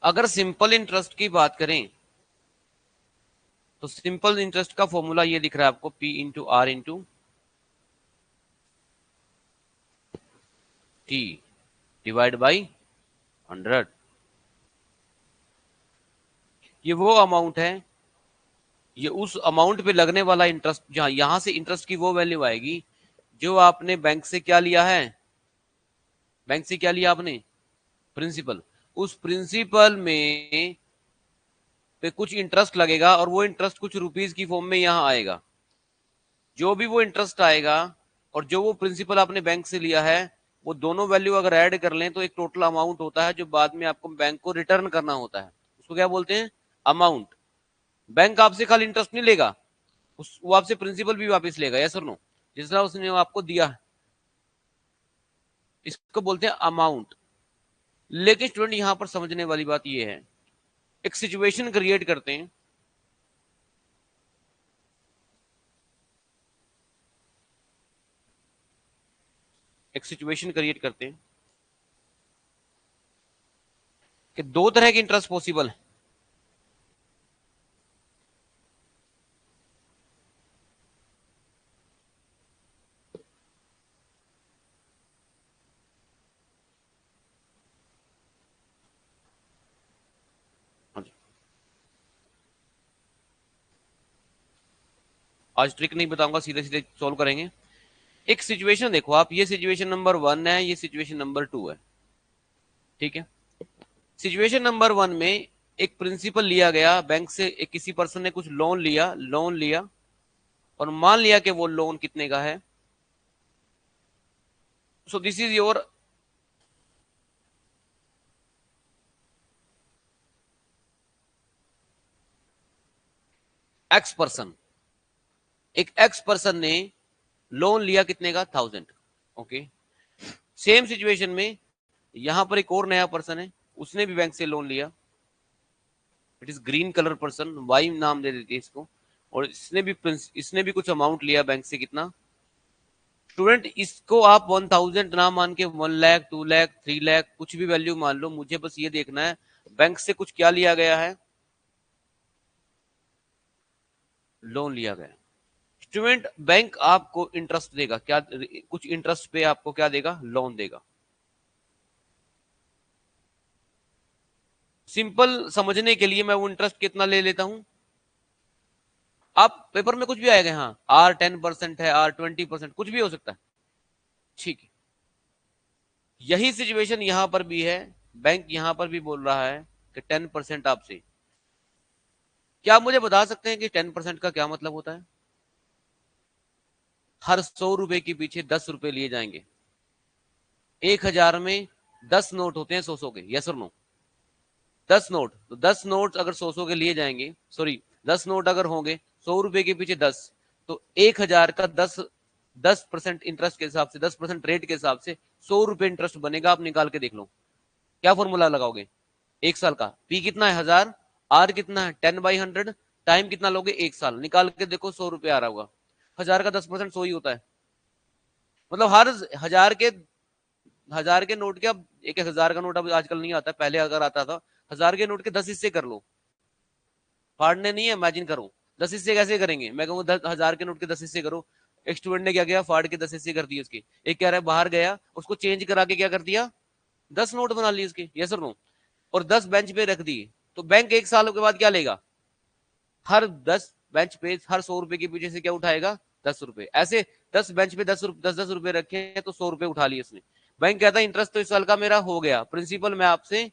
अगर simple interest की बात करें तो सिंपल इंटरेस्ट का फॉर्मूला ये दिख रहा है आपको, P into R into T divide by 100। ये वो अमाउंट है, ये उस अमाउंट पे लगने वाला इंटरेस्ट, जहां यहां से इंटरेस्ट की वो वैल्यू आएगी जो आपने बैंक से क्या लिया है, बैंक से क्या लिया आपने, प्रिंसिपल। उस प्रिंसिपल में पे कुछ इंटरेस्ट लगेगा और वो इंटरेस्ट कुछ रुपीस की फॉर्म में यहां आएगा। जो भी वो इंटरेस्ट आएगा और जो वो प्रिंसिपल आपने बैंक से लिया है, वो दोनों वैल्यू अगर ऐड कर लें तो एक टोटल अमाउंट होता है जो बाद में आपको बैंक को रिटर्न करना होता है। उसको क्या बोलते हैं, अमाउंट। बैंक आपसे खाली इंटरेस्ट नहीं लेगा, वो आपसे प्रिंसिपल भी वापस लेगा, यस और नो, जिस तरह उसने आपको दिया। इसको बोलते हैं अमाउंट। लेकिन स्टूडेंट यहां पर समझने वाली बात यह है, एक सिचुएशन क्रिएट करते हैं। एक सिचुएशन क्रिएट करते हैं कि दो तरह के इंटरेस्ट पॉसिबल है। हाँ जी। आज ट्रिक नहीं बताऊंगा, सीधे सीधे सॉल्व करेंगे। एक सिचुएशन देखो आप, ये सिचुएशन नंबर 1 है, ये सिचुएशन नंबर 2 है, ठीक है। सिचुएशन नंबर 1 में एक प्रिंसिपल लिया गया बैंक से, एक किसी पर्सन ने कुछ लोन लिया और मान लिया कि वो लोन कितने का है। So this is your x person. एक एक्स पर्सन ने लोन लिया कितने का, 1000। ओके। सेम सिचुएशन में यहां पर एक और नया पर्सन है, उसने भी बैंक से लोन लिया। It is green colour person, why नाम दे देती है इसको। और इसने भी कुछ अमाउंट लिया बैंक से, कितना स्टूडेंट, इसको आप 1000 ना मान के 1 लाख, 2 लाख, 3 लाख कुछ भी वैल्यू मान लो, मुझे बस ये देखना है बैंक से कुछ क्या लिया गया है, लोन लिया गया। स्टूडेंट बैंक आपको इंटरेस्ट देगा क्या, कुछ इंटरेस्ट पे आपको क्या देगा, लोन देगा। सिंपल समझने के लिए मैं वो इंटरेस्ट कितना ले लेता हूं, आप पेपर में कुछ भी आएगा, हाँ R 10% है, R 20%, कुछ भी हो सकता है, ठीक है। यही सिचुएशन यहां पर भी है, बैंक यहां पर भी बोल रहा है कि 10% आपसे। क्या आप मुझे बता सकते हैं कि 10% का क्या मतलब होता है। हर 100 रुपए के पीछे 10 रुपए लिए जाएंगे। 1000 में 10 नोट होते हैं 100 के, यस और नो। 10 नोट, तो 10 नोट अगर 100 के लिए जाएंगे, सॉरी 10 नोट अगर होंगे 100 रुपए के पीछे 10, तो 1000 का 10% इंटरेस्ट के हिसाब से, 10% रेट के हिसाब से 100 रुपए इंटरेस्ट बनेगा। आप निकाल के देख लो, क्या फॉर्मूला लगाओगे, 1 साल का। पी कितना है, 1000। आर कितना है, 10/100। टाइम कितना लोगे, 1 साल। निकाल के देखो 100 रुपए आ रहा होगा। 1000 का 10% 100 ही होता है। मतलब हर हजार के नोट के, अब एक 1000 का नोट अब आजकल नहीं आता, पहले अगर आता था, 1000 के नोट के 10 हिस्से कर लो। फाड़ने नहीं है, इमेजिन करो 10 हिस्से कैसे करेंगे। मैं कहूँ 10,000 के नोट के 10 हिस्से करो। एक स्टूडेंट ने क्या किया, फाड़ के 10 हिस्से कर दिए उसके। एक कह रहा है बाहर गया, उसको चेंज करा के क्या कर दिया, 10 नोट बना लिए उसके, यस और नो, और 10 बेंच पे रख दिए। तो बैंक 1 साल के बाद क्या लेगा, हर 10 बेंच पे हर 100 रुपए के पीछे से क्या उठाएगा, 10 रुपए। ऐसे 10 बेंच पे 10 10 रुपए रखे हैं तो 100 रुपए उठा लिए उसने। बैंक कहता है इंटरेस्ट तो इस साल का मेरा हो गया, प्रिंसिपल मैं आपसे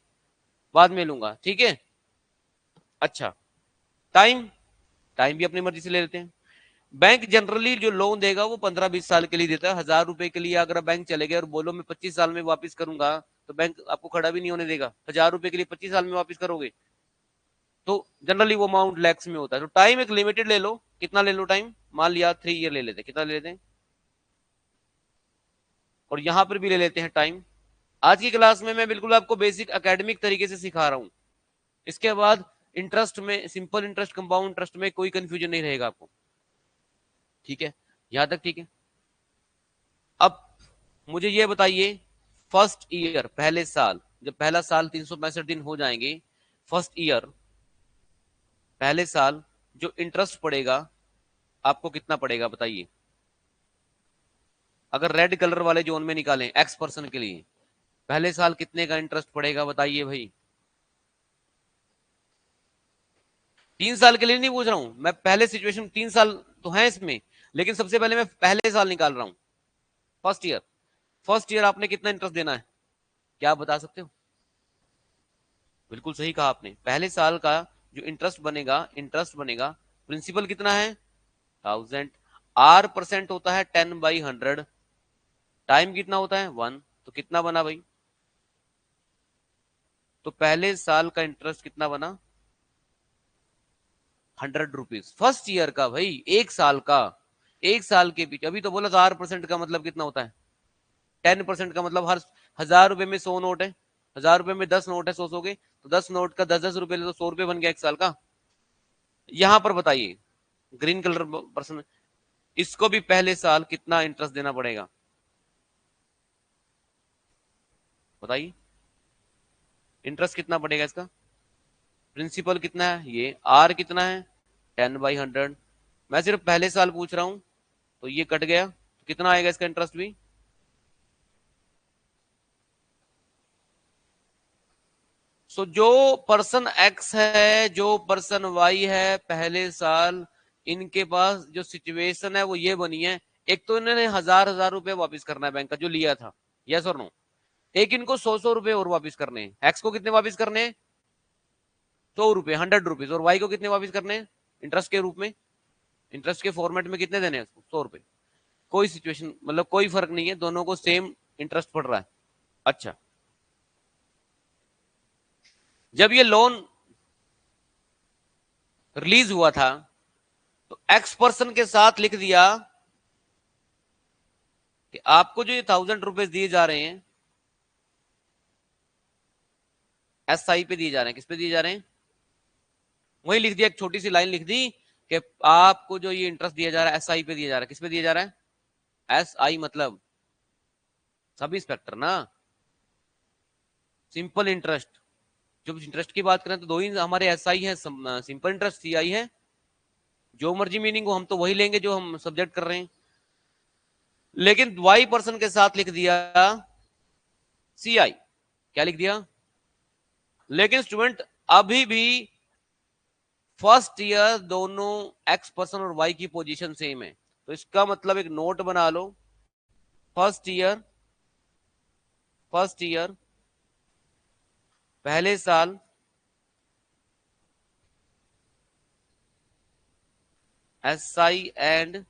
बाद में लूंगा, ठीक है। अच्छा, टाइम, टाइम भी अपनी मर्जी से ले लेते हैं। बैंक जनरली जो लोन देगा वो 15-20 साल के लिए देता है। 1000 रुपए के लिए अगर बैंक चले गए और बोलो मैं 25 साल में वापस करूंगा, तो बैंक आपको खड़ा भी नहीं होने देगा। 1000 रुपए के लिए 25 साल में वापस करोगे तो जनरली वो अमाउंट लैक्स में होता है। तो टाइम एक लिमिटेड ले लो, कितना ले लो टाइम, मान लिया 3 ईयर ले लेते हैं, कितना ले लेते हैं, और यहां पर भी ले लेते हैं टाइम। आज की क्लास में मैं बिल्कुल आपको बेसिक एकेडमिक तरीके से सिखा रहा हूं। इसके बाद इंटरेस्ट में, सिंपल इंटरेस्ट, कंपाउंड इंटरेस्ट में कोई कंफ्यूजन नहीं रहेगा आपको, ठीक है, यहां तक ठीक है। अब मुझे ये बताइए, फर्स्ट ईयर, पहले साल, जब पहला साल 365 दिन हो जाएंगे, फर्स्ट ईयर, पहले साल जो इंटरेस्ट पड़ेगा आपको कितना पड़ेगा बताइए। अगर रेड कलर वाले जोन में निकालें एक्स पर्सन के लिए, पहले साल कितने का इंटरेस्ट पड़ेगा बताइए भाई। 3 साल के लिए नहीं पूछ रहा हूं मैं, पहले सिचुएशन 3 साल तो है इसमें, लेकिन सबसे पहले मैं पहले साल निकाल रहा हूं, फर्स्ट ईयर। फर्स्ट ईयर आपने कितना इंटरेस्ट देना है, क्या आप बता सकते हो? बिल्कुल सही कहा आपने, पहले साल का जो इंटरेस्ट बनेगा, प्रिंसिपल कितना है 1000, आर परसेंट होता है 10/100, टाइम कितना होता है 1, तो कितना बना भाई? तो पहले साल का इंटरेस्ट कितना बना 100 रुपीज, फर्स्ट ईयर का भाई, एक साल का। एक साल के पीछे अभी तो बोला था, 8% का मतलब कितना होता है 10% का मतलब हर 1000 रुपए में 100 नोट है, 1000 रुपए में 10 नोट है, 100 के तो 10 नोट का 10-10 रुपए ले तो 100 रुपए बन गया एक साल का। यहां पर बताइए ग्रीन कलर पर्सन, इसको भी पहले साल कितना इंटरेस्ट देना पड़ेगा बताइए, इंटरेस्ट कितना पड़ेगा इसका, प्रिंसिपल कितना है, ये आर कितना है 10/100। मैं सिर्फ पहले साल पूछ रहा हूं, तो ये कट गया, तो कितना आएगा इसका इंटरेस्ट भी, सो जो पर्सन एक्स है, जो पर्सन वाई है, पहले साल इनके पास जो सिचुएशन है वो ये बनी है, एक तो इन्होंने 1000-1000 रुपए वापस करना है बैंक का जो लिया था, यस और नो, एक इनको 100-100 रुपए और वापस करने हैं, एक्स को कितने वापस करने हैं 100 रुपए, 100 रुपीज, और वाई को कितने वापस करने हैं इंटरेस्ट के रूप में, इंटरेस्ट के फॉर्मेट में कितने देने हैं उसको 100 रुपए। कोई सिचुएशन मतलब कोई फर्क नहीं है, दोनों को सेम इंटरेस्ट पड़ रहा है। अच्छा, जब ये लोन रिलीज हुआ था तो एक्स पर्सन के साथ लिख दिया कि आपको जो ये 1000 रुपए दिए जा रहे हैं एस आई पे दिए जा रहे हैं, किस पे दिए जा रहे हैं, वही लिख दिया, एक छोटी सी लाइन लिख दी कि आपको जो ये इंटरेस्ट दिया जा रहा है एस आई पे दिया जा रहा है, किस पे दिया जा रहा है, एस आई मतलब सब इंस्पेक्टर ना, सिंपल इंटरेस्ट। जब इंटरेस्ट की बात करें तो दो ही हमारे एस आई है, सिंपल इंटरेस्ट सी आई है, जो मर्जी मीनिंग हो हम तो वही लेंगे जो हम सब्जेक्ट कर रहे हैं, लेकिन वाई पर्सन के साथ लिख दिया सी आई, क्या लिख दिया, लेकिन स्टूडेंट अभी भी फर्स्ट ईयर दोनों एक्स पर्सन और वाई की पोजीशन सेम है, तो इसका मतलब एक नोट बना लो, फर्स्ट ईयर, फर्स्ट ईयर पहले साल एस आई एंड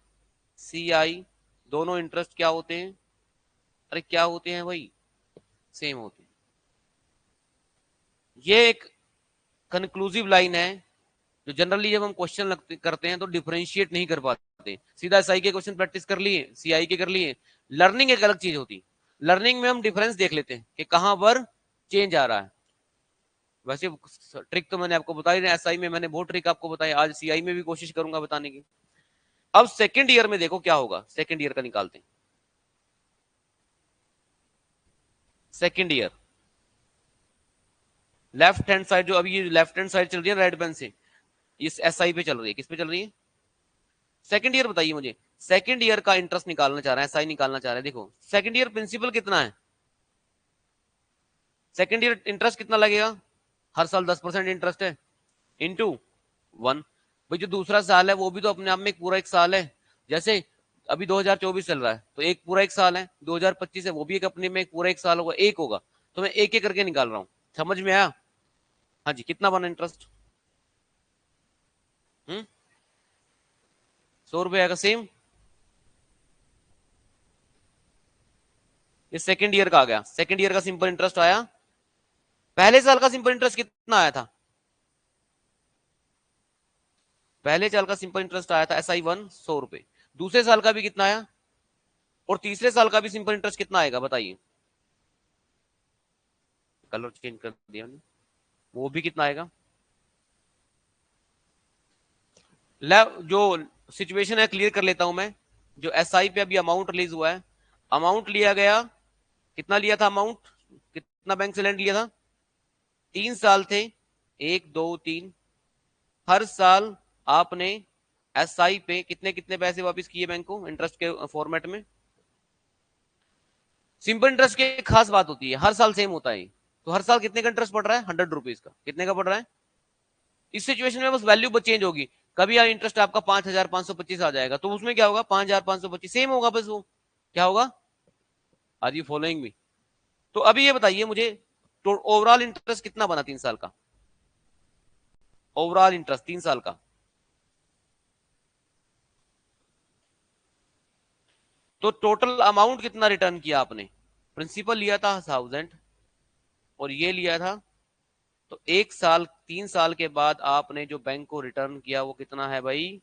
सी आई दोनों इंटरेस्ट क्या होते हैं, अरे क्या होते हैं भाई, सेम होते हैं। ये एक कंक्लूसिव लाइन है जो जनरली जब हम क्वेश्चन करते हैं तो डिफरेंशिएट नहीं कर पाते, सीधा एसआई के क्वेश्चन प्रैक्टिस कर लिए, सीआई के कर लिए, लर्निंग एक अलग चीज होती, लर्निंग में हम डिफरेंस देख लेते हैं कि कहां पर चेंज आ रहा है। वैसे ट्रिक तो मैंने आपको बताई, एसआई में मैंने बहुत ट्रिक आपको बताई, आज सीआई में भी कोशिश करूंगा बताने की। अब सेकेंड ईयर में देखो क्या होगा, सेकेंड ईयर का निकालते हैं, second year left hand side, जो अभी ये लेफ्ट हैंड साइड चल रही है रेड पेन से, इस एसआई पे चल रही है, किस पे चल रही है, सेकंड ईयर। बताइए मुझे, सेकंड ईयर का इंटरेस्ट निकालना चाह रहा है, एसआई निकालना चाह रहा है, देखो सेकंड ईयर प्रिंसिपल कितना है, सेकंड ईयर इंटरेस्ट कितना लगेगा, हर साल 10% इंटरेस्ट है, इंटू 1। भाई जो दूसरा साल है वो भी तो अपने आप में एक पूरा एक साल है, जैसे अभी 2024 चल रहा है तो एक पूरा एक साल है, 2025 है वो भी एक अपने में एक पूरा एक साल होगा, एक होगा, तो मैं एक एक करके निकाल रहा हूँ, समझ में आया? हाँ जी, कितना बना इंटरेस्ट, 100 रुपए आएगा सेम, ये सेकंड ईयर का आ गया, सेकंड ईयर का सिंपल इंटरेस्ट आया, पहले साल का सिंपल इंटरेस्ट कितना आया था, पहले साल का सिंपल इंटरेस्ट आया था SI1 100 रुपए, दूसरे साल का भी कितना आया, और तीसरे साल का भी सिंपल इंटरेस्ट कितना आएगा बताइए, कलर चेंज कर दिया ने, वो भी कितना आएगा, जो सिचुएशन है क्लियर कर लेता हूं मैं, जो SI पे अभी अमाउंट रिलीज हुआ है, अमाउंट लिया गया, कितना लिया था अमाउंट, कितना बैंक से लैंड लिया था, 3 साल थे, 1 2 3, हर साल आपने एसआई पे कितने कितने पैसे वापस किए बैंक को इंटरेस्ट के फॉर्मेट में। सिंपल इंटरेस्ट की एक खास बात होती है, हर साल सेम होता है। तो हर साल कितने का इंटरेस्ट पड़ रहा है, 100 रुपीज का, कितने का पड़ रहा है। इस सिचुएशन में बस वैल्यू बस चेंज होगी। कभी इंटरेस्ट आपका 5,525 आ जाएगा, तो उसमें क्या होगा, 5,525 सेम होगा बस। वो क्या होगा, आर यू फॉलोइंग मी। तो अभी ये बताइए मुझे, तो ओवरऑल इंटरेस्ट कितना बना 3 साल का, ओवरऑल इंटरेस्ट 3 साल का। तो टोटल अमाउंट कितना रिटर्न किया आपने, प्रिंसिपल लिया था 1000 और ये लिया था, तो 1 साल 3 साल के बाद आपने जो बैंक को रिटर्न किया वो कितना है भाई,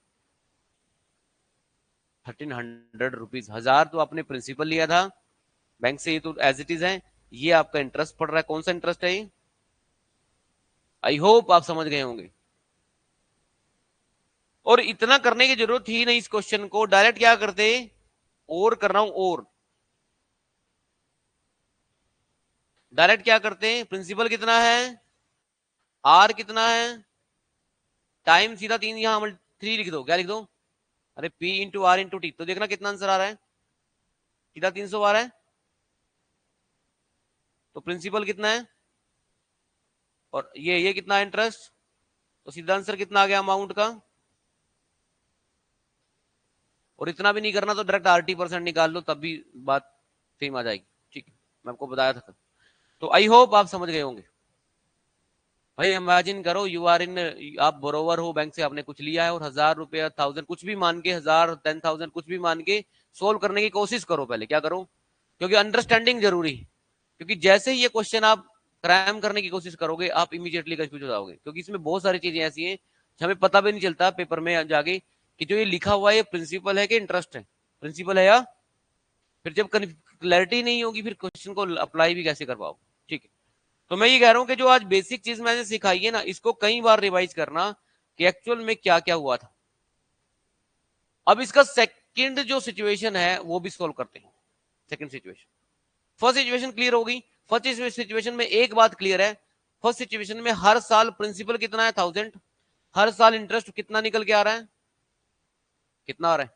1300 रुपीज। 1000 तो आपने प्रिंसिपल लिया था बैंक से, ये तो एज इट इज है। ये आपका इंटरेस्ट पड़ रहा है, कौन सा इंटरेस्ट है ये, आई होप आप समझ गए होंगे। और इतना करने की जरूरत थी नहीं, इस क्वेश्चन को डायरेक्ट क्या करते, और कर रहा हूं, और डायरेक्ट क्या करते हैं, प्रिंसिपल कितना है, आर कितना है, टाइम सीधा 3, यहां 3 लिख दो, क्या लिख दो, अरे P into R into T, तो देखना कितना आंसर आ रहा है, सीधा 300 आ रहा है। तो प्रिंसिपल कितना है और ये कितना है इंटरेस्ट, तो सीधा आंसर कितना आ गया अमाउंट का। और इतना भी नहीं करना तो डायरेक्ट RT% निकाल लो, तब भी बात सेम आ जाएगी। ठीक है, मैं आपको बताया था। तो आई होप आप समझ गए होंगे। भाई इमेजिन करो, यू आर इन, आप बोरोवर हो, बैंक से आपने कुछ लिया है और 1000 रुपया 1000 कुछ भी मान के, 1000 10,000 कुछ भी मान के सोल्व करने की कोशिश करो। पहले क्या करो, क्योंकि अंडरस्टैंडिंग जरूरी है। क्योंकि जैसे ही ये क्वेश्चन आप क्रैम करने की कोशिश करोगे, आप इमीडिएटली कंफ्यूज हो जाओगे, क्योंकि इसमें बहुत सारी चीजें ऐसी हैं हमें पता भी नहीं चलता पेपर में जाके कि जो ये लिखा हुआ है ये प्रिंसिपल है कि इंटरेस्ट है, प्रिंसिपल है या, फिर जब क्लैरिटी नहीं होगी फिर क्वेश्चन को अप्लाई भी कैसे कर पाओ। ठीक है, तो मैं ये कह रहा हूं कि जो आज बेसिक चीज मैंने सिखाई है ना, इसको कई बार रिवाइज करना कि एक्चुअल में क्या क्या हुआ था। अब इसका सेकंड जो सिचुएशन है वो भी सोल्व करते हैं। Second situation, first situation clear होगी। फर्स्ट सिचुएशन में एक बात क्लियर है, फर्स्ट सिचुएशन में हर साल प्रिंसिपल कितना है 1000, हर साल इंटरेस्ट कितना निकल के आ रहा है, कितना आ रहा है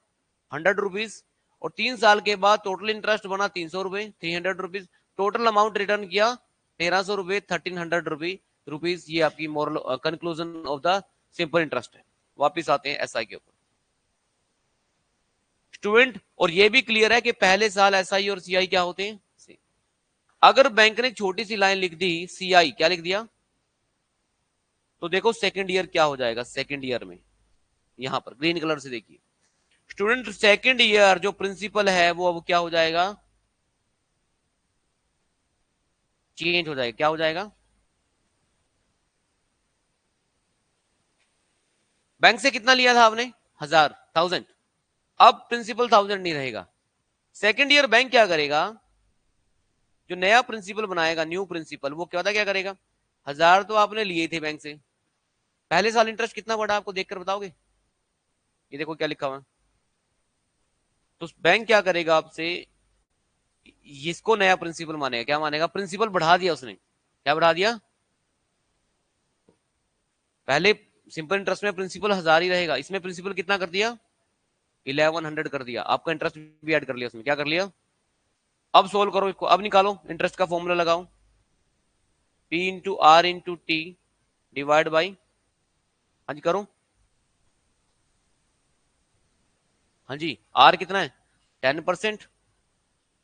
100 रुपीज, और 3 साल के बाद टोटल इंटरेस्ट बना 300 रुपए, 300 रुपीज, टोटल अमाउंट रिटर्न किया 1300 रुपए, 1300 रुपीज। ये आपकी moral conclusion of the simple interest है। वापिस आते हैं एसआई के ऊपर स्टूडेंट, और ये भी क्लियर है कि पहले साल एसआई और सीआई क्या होते हैं। अगर बैंक ने छोटी सी लाइन लिख दी सीआई, क्या लिख दिया, तो देखो सेकंड ईयर क्या हो जाएगा, सेकंड ईयर में यहां पर ग्रीन कलर से देखिए स्टूडेंट, सेकंड ईयर जो प्रिंसिपल है वो अब क्या हो जाएगा, चेंज हो जाएगा। क्या हो जाएगा, बैंक से कितना लिया था आपने, 1000, अब प्रिंसिपल 1000 नहीं रहेगा। सेकंड ईयर बैंक क्या करेगा, जो नया प्रिंसिपल बनाएगा, न्यू प्रिंसिपल, वो क्या करेगा, 1000 तो आपने लिए थे बैंक से, पहले साल इंटरेस्ट कितना बढ़ा आपको देखकर बताओगे, ये देखो क्या लिखा हुआ है। तो बैंक क्या करेगा आपसे, इसको नया प्रिंसिपल मानेगा, क्या मानेगा, प्रिंसिपल बढ़ा दिया उसने, क्या बढ़ा दिया, पहले सिंपल इंटरेस्ट में प्रिंसिपल 1000 ही रहेगा, इसमें प्रिंसिपल कितना कर दिया, 1100 कर दिया, आपका इंटरेस्ट भी ऐड कर लिया उसमें, क्या कर लिया। अब सोल्व करो इसको, अब निकालो इंटरेस्ट का फॉर्मूला लगाओ, P into R into T divide by, हाँ जी करो, हाँ जी आर कितना है 10%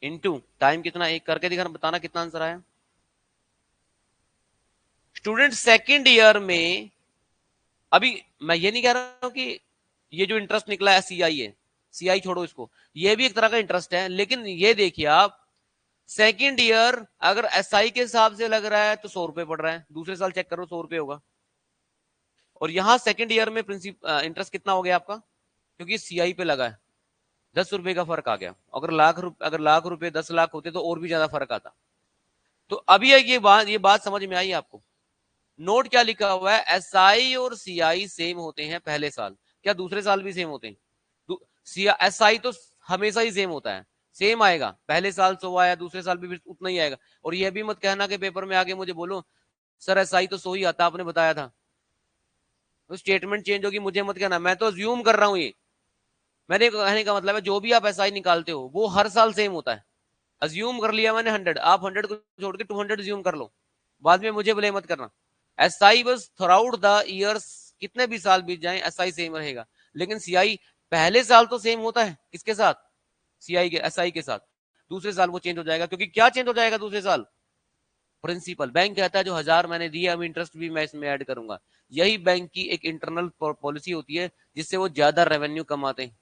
इंटू टाइम कितना, एक करके दिखाना, बताना कितना आंसर आया। स्टूडेंट सेकेंड ईयर में, अभी मैं ये नहीं कह रहा हूं कि ये जो इंटरेस्ट निकला है सीआई है, सीआई छोड़ो इसको, ये भी एक तरह का इंटरेस्ट है, लेकिन ये देखिए आप, सेकेंड ईयर अगर एसआई के हिसाब से लग रहा है तो 100 रुपए पड़ रहा है, दूसरे साल चेक करो 100 रुपए होगा। और यहां सेकेंड ईयर में इंटरेस्ट कितना हो गया आपका, क्योंकि सीआई पे लगा है, 10 रुपए का फर्क आ गया। अगर लाख रुपए 10 लाख होते तो और भी ज्यादा फर्क आता। तो अभी ये बात समझ में आई आपको। नोट क्या लिखा हुआ है, एसआई और सीआई सेम होते हैं पहले साल, क्या दूसरे साल भी सेम होते हैं, एसआई तो हमेशा ही सेम होता है, सेम आएगा, पहले साल 100 आया, दूसरे साल भी फिर उतना ही आएगा। और यह भी मत कहना कि पेपर में आगे मुझे बोलो सर एसआई तो सो ही आता, आपने बताया था। तो स्टेटमेंट चेंज होगी, मुझे मत कहना, मैं तो अज्यूम कर रहा हूँ ये। मैंने कहने का मतलब है जो भी आप एसआई निकालते हो वो हर साल सेम होता है। अज्यूम कर लिया मैंने 100, आप 100 को छोड़ के 200 अज्यूम कर लो, बाद में मुझे ब्लेम मत करना। एसआई बस थ्रू आउट द ईयर्स, कितने भी साल बीत जाएं एसआई सेम रहेगा। लेकिन सीआई पहले साल तो सेम होता है, किसके साथ? सीआई के, एसआई के साथ। दूसरे साल वो चेंज हो जाएगा, क्योंकि क्या चेंज हो जाएगा दूसरे साल? प्रिंसिपल। बैंक कहता है जो 1000 मैंने दिया, अब इंटरेस्ट भी मैं इसमें ऐड करूंगा। यही बैंक की एक इंटरनल पॉलिसी होती है, जिससे वो ज्यादा रेवेन्यू कमाते हैं।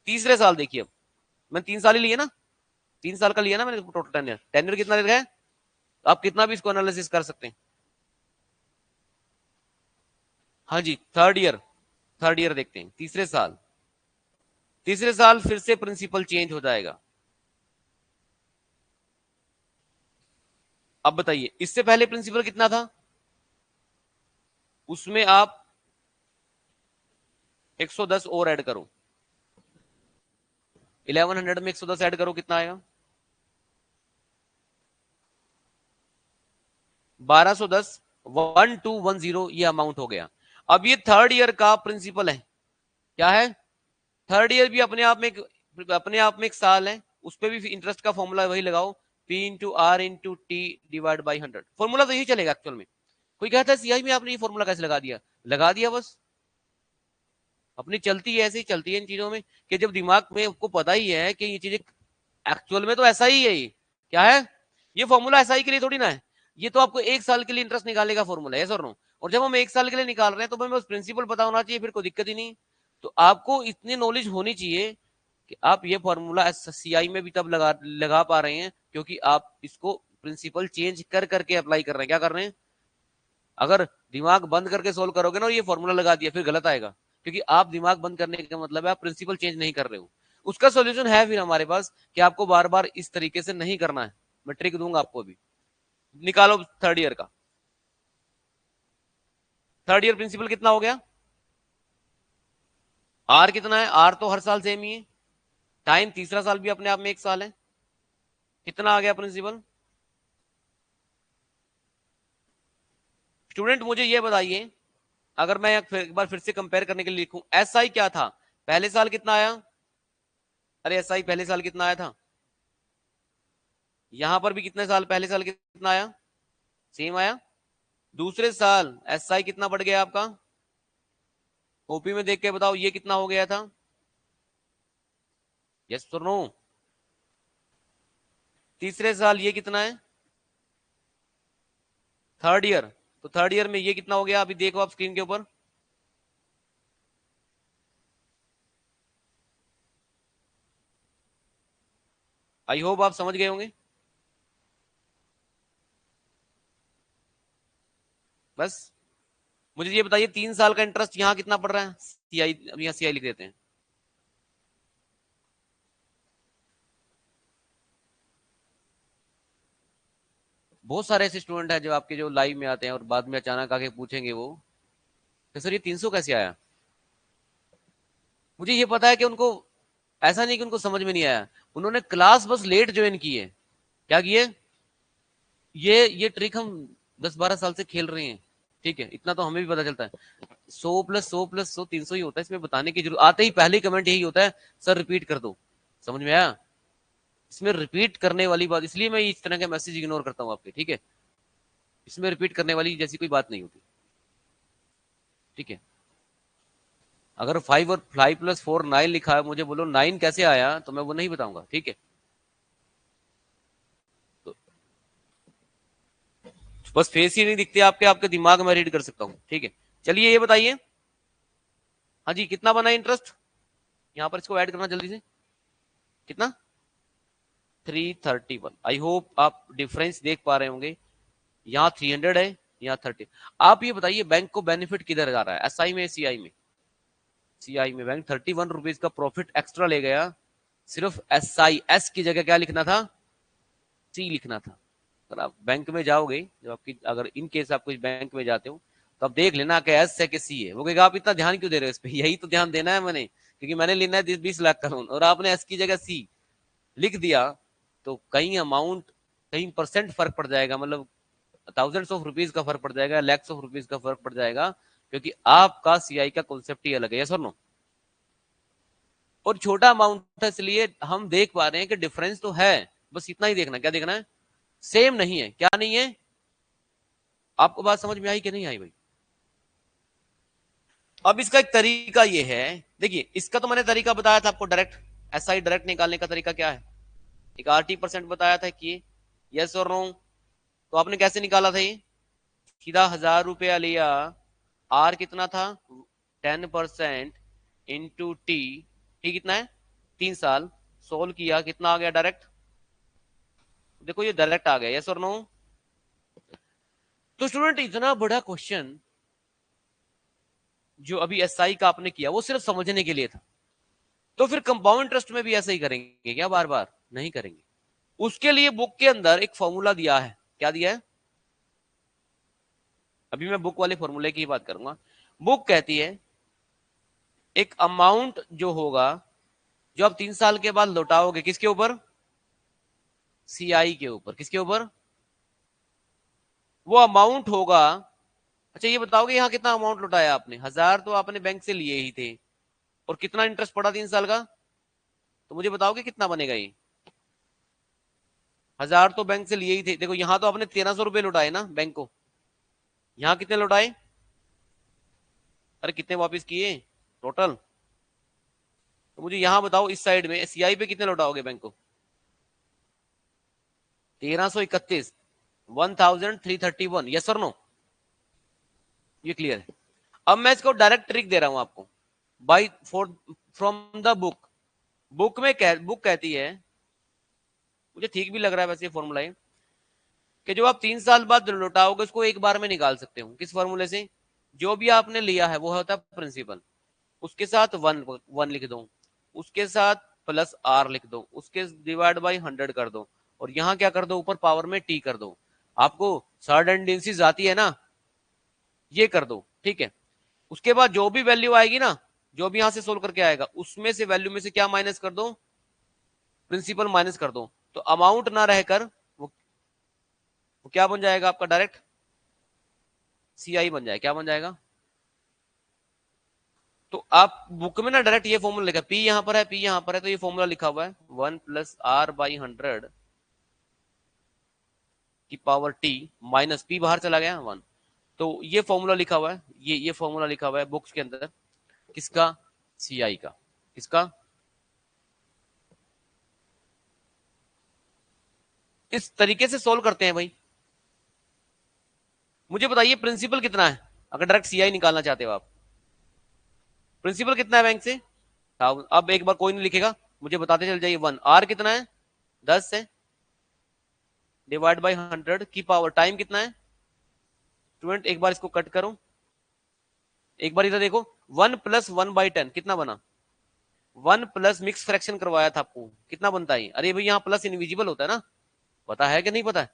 तीसरे साल देखिए, अब मैंने 3 साल ही लिए ना, 3 साल का लिया ना मैंने टोटल टेन्योर। टेन्योर कितना दे रहा है, आप कितना भी इसको एनालिसिस कर सकते हैं। हाँ जी, थर्ड ईयर, थर्ड ईयर देखते हैं, तीसरे साल। तीसरे साल फिर से प्रिंसिपल चेंज हो जाएगा। अब बताइए, इससे पहले प्रिंसिपल कितना था? उसमें आप 110 और ऐड करो, 1100 में 110 ऐड करो, कितना आएगा? 1210, 1210 ये अमाउंट हो गया। अब ये थर्ड ईयर का प्रिंसिपल है, क्या है? थर्ड ईयर भी अपने आप में एक साल है, उस पर भी इंटरेस्ट का फॉर्मूला वही लगाओ, P into R into T divide by 100। Formula तो यही चलेगा एक्चुअल में। कोई कहता है सीआई में आपने ये फॉर्मूला कैसे लगा दिया? लगा दिया बस, अपनी चलती है, ऐसे ही चलती है इन चीजों में, कि जब दिमाग में आपको पता ही है कि ये चीजें एक्चुअल में तो ऐसा ही है। ये क्या है? ये फॉर्मूला एसआई के लिए थोड़ी ना है, ये तो आपको 1 साल के लिए इंटरेस्ट निकालने का फॉर्मूला है, सर नो। और जब हम 1 साल के लिए निकाल रहे हैं तो हमें बस प्रिंसिपल पता होना चाहिए, फिर कोई दिक्कत ही नहीं। तो आपको इतनी नॉलेज होनी चाहिए कि आप ये फॉर्मूला सीआई में भी तब लगा लगा पा रहे हैं, क्योंकि आप इसको प्रिंसिपल चेंज कर करके अप्लाई कर रहे हैं। क्या कर रहे हैं? अगर दिमाग बंद करके सोल्व करोगे ना और ये फॉर्मूला लगा दिया, फिर गलत आएगा, क्योंकि आप दिमाग बंद करने का मतलब है आप प्रिंसिपल चेंज नहीं कर रहे हो। उसका सोल्यूशन है फिर हमारे पास, कि आपको बार बार इस तरीके से नहीं करना है। मैं ट्रिक दूंगा आपको अभी। निकालो थर्ड ईयर का, थर्ड ईयर प्रिंसिपल कितना हो गया? आर कितना है? आर तो हर साल सेम ही है। टाइम, तीसरा साल भी अपने आप में 1 साल है। कितना आ गया प्रिंसिपल? स्टूडेंट मुझे ये बताइए, अगर मैं एक बार फिर से कंपेयर करने के लिए लिखूं, एस आई क्या था पहले साल, कितना आया? अरे एस आई पहले साल कितना आया था? यहां पर भी कितने साल, पहले साल कितना आया? सेम आया। दूसरे साल एस आई कितना बढ़ गया आपका? ओपी में देख के बताओ ये कितना हो गया था? यस और नो? तीसरे साल ये कितना है? थर्ड ईयर, तो थर्ड ईयर में ये कितना हो गया? अभी देखो आप स्क्रीन के ऊपर। आई होप आप समझ गए होंगे। बस मुझे ये बताइए, 3 साल का इंटरेस्ट यहाँ कितना पड़ रहा है? सीआई, अब यहाँ सीआई लिख देते हैं। बहुत सारे ऐसे स्टूडेंट हैं जो आपके जो लाइव में आते हैं और बाद में अचानक आके पूछेंगे वो, कि सर ये 300 कैसे आया? मुझे ये पता है कि उनको, ऐसा नहीं कि उनको समझ में नहीं आया, उन्होंने क्लास बस लेट ज्वाइन की है। क्या किए? ये ट्रिक हम 10-12 साल से खेल रहे हैं, ठीक है, इतना तो हमें भी पता चलता है। 100 + 100 + 100 300 ही होता है, इसमें बताने की जरूरत, आते ही पहले कमेंट यही होता है, सर रिपीट कर दो। समझ में आया? इसमें रिपीट करने वाली बात, इसलिए मैं इस तरह के मैसेज इग्नोर करता हूँ आपके, ठीक है। इसमें रिपीट करने वाली जैसी कोई बात नहीं होती, ठीक है। अगर 5 और 5 + 4 9 लिखा है, मुझे बोलो 9 कैसे आया, तो मैं वो नहीं बताऊंगा, ठीक है। तो बस फेस ही नहीं दिखते आपके, आपके दिमाग में रीड कर सकता हूँ, ठीक है। चलिए ये बताइए, हाँ जी, कितना बना इंटरेस्ट? यहाँ पर इसको ऐड करना जल्दी से, कितना? 331। आई होप आप डिफरेंस देख पा रहे होंगे, यहाँ 300 है, यहाँ 30। आप ये बताइए बैंक को बेनिफिट किधर जा रहा है, एसआई में, सीआई में? सीआई में बैंक 31 रुपीज का प्रॉफिट एक्स्ट्रा ले गया। सिर्फ एस आई, एस की जगह क्या लिखना था? सी लिखना था। अगर आप बैंक में जाओगे, जब आपकी, अगर इन केस आप कुछ बैंक में जाते हो, तो आप देख लेना कि एस है कि सी है। वो कहेगा आप इतना ध्यान क्यों दे रहे हो इस पे? यही तो ध्यान देना है मैंने, क्योंकि मैंने लेना है 20 लाख का लोन, और आपने एस की जगह सी लिख दिया, तो कहीं अमाउंट, कहीं परसेंट फर्क पड़ जाएगा, मतलब थाउजेंड्स ऑफ रुपीज का फर्क पड़ जाएगा, लैक्स ऑफ रुपीज का फर्क पड़ जाएगा, क्योंकि आपका सीआई का कॉन्सेप्ट ही अलग है। यस और नो? और छोटा अमाउंट है, इसलिए हम देख पा रहे हैं कि डिफरेंस तो है, बस इतना ही देखना। क्या देखना है? सेम नहीं है। क्या नहीं है? आपको बात समझ में आई कि नहीं आई भाई? अब इसका एक तरीका ये है, देखिए इसका तो मैंने तरीका बताया था आपको, डायरेक्ट एसआई डायरेक्ट निकालने का तरीका क्या है? एक RT% बताया था कि यस और नो। तो आपने कैसे निकाला था ये? सीधा 1000 रुपया लिया, आर कितना था? 10% इंटू टी। टी कितना है? 3 साल। सोल्व किया, कितना आ गया डायरेक्ट? देखो ये डायरेक्ट आ गया। यस और नो? तो स्टूडेंट इतना बड़ा क्वेश्चन जो अभी एसआई का आपने किया वो सिर्फ समझने के लिए था, तो फिर कंपाउंड इंटरेस्ट में भी ऐसा ही करेंगे क्या? बार बार नहीं करेंगे। उसके लिए बुक के अंदर एक फॉर्मूला दिया है। क्या दिया है? अभी मैं बुक वाले फॉर्मूले की बात करूंगा। बुक कहती है एक अमाउंट जो होगा, जो आप 3 साल के बाद लौटाओगे, किसके ऊपर? सीआई के ऊपर। किसके ऊपर? वो अमाउंट होगा। अच्छा ये बताओगे यहाँ कितना अमाउंट लौटाया आपने? 1000 तो आपने बैंक से लिए ही थे, और कितना इंटरेस्ट पड़ा 3 साल का? तो मुझे बताओगे कितना बनेगा ये? 1000 तो बैंक से लिए ही थे। देखो यहाँ तो आपने 1300 रुपये लौटाए ना बैंक को। यहाँ कितने लौटाए? अरे कितने वापस किए टोटल? तो मुझे यहाँ बताओ, इस साइड में सीआई पे कितने लौटाओगे बैंक को? 1331। 1331। यस और नो? ये क्लियर है? अब मैं इसको डायरेक्ट ट्रिक दे रहा हूं आपको, by from the book. Book कहती है, मुझे ठीक भी लग रहा है वैसे ये फॉर्मूला है, कि जो आप 3 साल बाद लौटाओगे उसको एक बार में निकाल सकते हो। किस फॉर्मूले से? जो भी आपने लिया है वो होता है प्रिंसिपल, उसके साथ वन वन लिख दो, उसके साथ प्लस आर लिख दो, उसके डिवाइड बाई 100 कर दो, और यहाँ क्या कर दो? ऊपर पावर में टी कर दो। आपको सर्टेनिटीज आती है ना, ये कर दो। ठीक है? उसके बाद जो भी वैल्यू आएगी ना, जो भी यहां से सोल्व करके आएगा, उसमें से वैल्यू में से क्या माइनस कर दो? प्रिंसिपल माइनस कर दो। तो अमाउंट ना रहकर वो क्या बन जाएगा आपका? डायरेक्ट सीआई बन जाएगा। क्या बन जाएगा? तो आप बुक में ना डायरेक्ट ये फॉर्मूला लिखा, पी यहां पर है, पी यहां पर है, तो ये फॉर्मूला लिखा हुआ है 1+R/100 की पावर टी, माइनस पी बाहर चला गया 1। तो ये फॉर्मूला लिखा हुआ है, ये फॉर्मूला लिखा हुआ है बुक्स के अंदर। किसका? सीआई का। किसका? इस तरीके से सोल्व करते हैं भाई। मुझे बताइए प्रिंसिपल कितना है अगर डायरेक्ट सीआई निकालना चाहते हो आप? प्रिंसिपल कितना है बैंक से? अब एक बार कोई नहीं लिखेगा, मुझे बताते चल जाइए। 1। आर कितना है? 10 है, डिवाइड बाई 100 की पावर, टाइम कितना है? स्टूडेंट एक बार इसको कट करो, एक बार इधर देखो। 1+1/10 कितना बना? 1 प्लस मिक्स फ्रैक्शन करवाया था आपको, कितना बनता है? अरे भाई यहाँ प्लस इनविजिबल होता है ना, पता है कि नहीं पता है?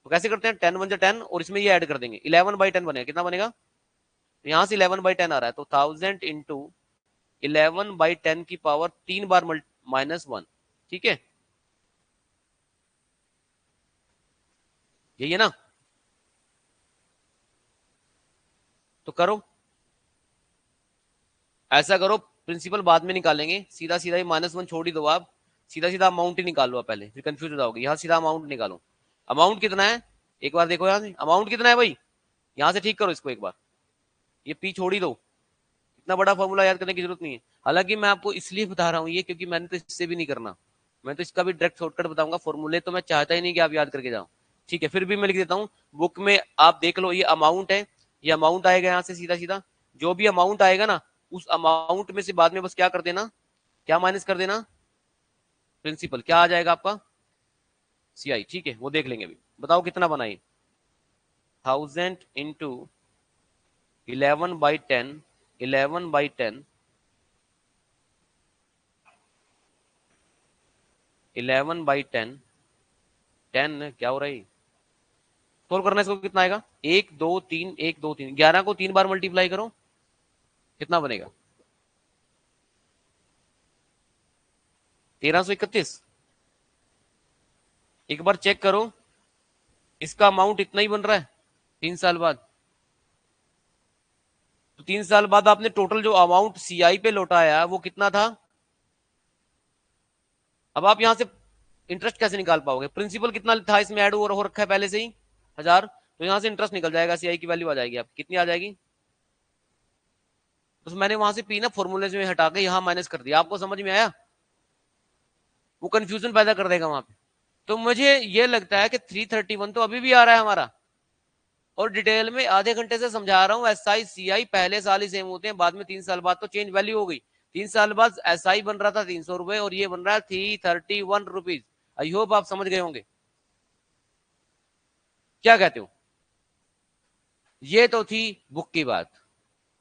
तो कैसे करते हैं? 10 1 10, और इसमें ये ऐड कर देंगे, 11/10 बनेगा। कितना बनेगा? तो यहाँ से 11/10 आ रहा है, तो 1000 इंटू 11/10 की पावर 3 बार -1। ठीक है? यही है ना? तो करो, ऐसा करो, प्रिंसिपल बाद में निकालेंगे, सीधा सीधा ही -1 छोड़ ही दो आप, सीधा सीधा अमाउंट ही निकाल लो आप पहले, फिर कंफ्यूज हो जाओगे। यहाँ सीधा अमाउंट निकालो। अमाउंट कितना है? एक बार देखो यहाँ से अमाउंट कितना है भाई, यहाँ से ठीक करो इसको एक बार, ये पी छोड़ ही दो, इतना बड़ा फॉर्मूला याद करने की जरूरत नहीं है। हालांकि मैं आपको इसलिए बता रहा हूँ ये, क्योंकि मैंने तो इससे भी नहीं करना, मैं तो इसका भी डायरेक्ट शॉर्टकट बताऊंगा। फॉर्मूले तो मैं चाहता ही नहीं कि आप याद करके जाओ। ठीक है, फिर भी मैं लिख देता हूँ, बुक में आप देख लो, ये अमाउंट है, ये अमाउंट आएगा यहाँ से सीधा सीधा। जो भी अमाउंट आएगा ना, उस अमाउंट में से बाद में बस क्या कर देना? क्या माइनस कर देना? प्रिंसिपल। क्या आ जाएगा आपका? सीआई। ठीक है, वो देख लेंगे अभी। बताओ कितना बनाई? 1000 इंटू 11/10, 11/10, 11/10, 10 क्या हो रहा है? सोल्व करना है इसको, कितना आएगा? 1 2 3, 1 2 3, 11 को 3 बार मल्टीप्लाई करो, कितना बनेगा? 1331। एक बार चेक करो, इसका अमाउंट इतना ही बन रहा है 3 साल बाद। तो 3 साल बाद आपने टोटल जो अमाउंट सीआई पे लौटाया वो कितना था। अब आप यहां से इंटरेस्ट कैसे निकाल पाओगे, प्रिंसिपल कितना था इसमें ऐड हो रखा है पहले से ही 1000, तो यहां से इंटरेस्ट निकल जाएगा, सीआई की वैल्यू आ जाएगी, आप कितनी आ जाएगी। तो मैंने वहां से पी ना फॉर्मूले में हटा के यहां माइनस कर दिया, आपको समझ में आया। वो कंफ्यूजन पैदा कर देगा वहां पे। तो मुझे ये लगता है कि 331 तो अभी भी आ रहा है हमारा, और डिटेल में आधे घंटे से समझा रहा हूँ। एस आई सी आई पहले साल ही सेम होते हैं, बाद में 3 साल बाद तो चेंज वैल्यू हो गई। 3 साल बाद एस आई बन रहा था 300 रुपए और ये बन रहा है 331 रुपीज। आई होप आप समझ गए होंगे, क्या कहते हो। ये तो थी बुक की बात,